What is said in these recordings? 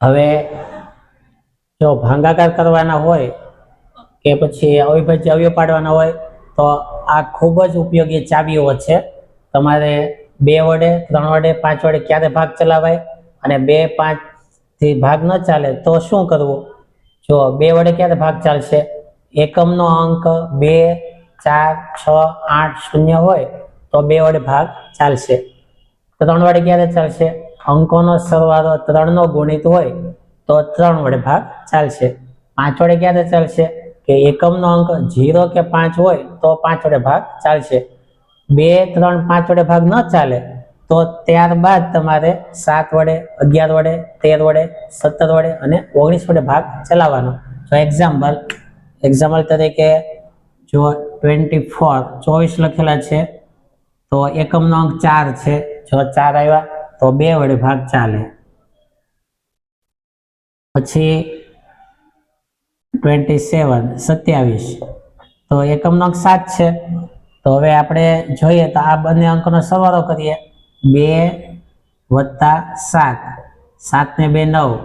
હવે જો ભાગાકાર કરવાના હોય કે પછી અવિભાજ્ય અવયવ પાડવાના હોય તો આ ખૂબ જ ઉપયોગી ચાવીઓ છે. તમારે 2 વડે 3 વડે 5 વડે ક્યારે ભાગ ચલાવાય અને 2 5 થી ભાગ ન ચાલે તો શું કરવું? જો 2 વડે ક્યારે ભાગ ચાલશે? એકમનો અંક 2 4 6 8 0 હોય તો 2 વડે ભાગ ચાલશે. 3 વડે ક્યારે ચાલશે? અંકોનો સરવાળો 3 નો ગુણિત હોય તો 3 વડે ભાગ ચાલશે. 5 વડે ક્યારે ચાલશે? કે એકમનો અંક 0 કે 5 હોય તો 5 વડે ભાગ ચાલશે. 2 3 5 વડે ભાગ ન ચાલે તો ત્યારબાદ તમારે 7 વડે 11 વડે 13 વડે 17 વડે અને 19 વડે ભાગ ચલાવવાનો. તો એક્ઝામ્પલ તરીકે જો 24 લખેલા છે તો એકમનો અંક 4 છે. જો 4 આવ્યા તો 2 વડે ભાગ ચાલે. પછી 27 તો એકમનો અંક 7 છે. તો હવે આપણે જોઈએ તો આ બંને અંકનો સરવાળો કરીએ. 2 + 7, 7 ને 2 9.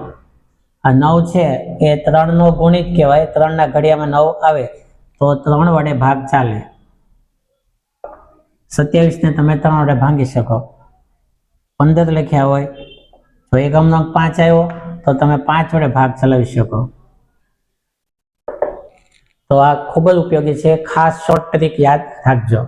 આ 9 છે એ 3 નો ગુણિત કહેવાય. 3 ના ઘડિયામાં 9 આવે તો 3 વડે ભાગ ચાલે. 27 ને તમે 3 વડે ભાંગી શકો. 15 લખ્યા હોય તો એકમનો અંક 5 આવ્યો તો તમે 5 વડે ભાગ ચલાવી શકો. તો આ ખૂબ જ ઉપયોગી છે. ખાસ શોર્ટ ટ્રિક યાદ રાખજો.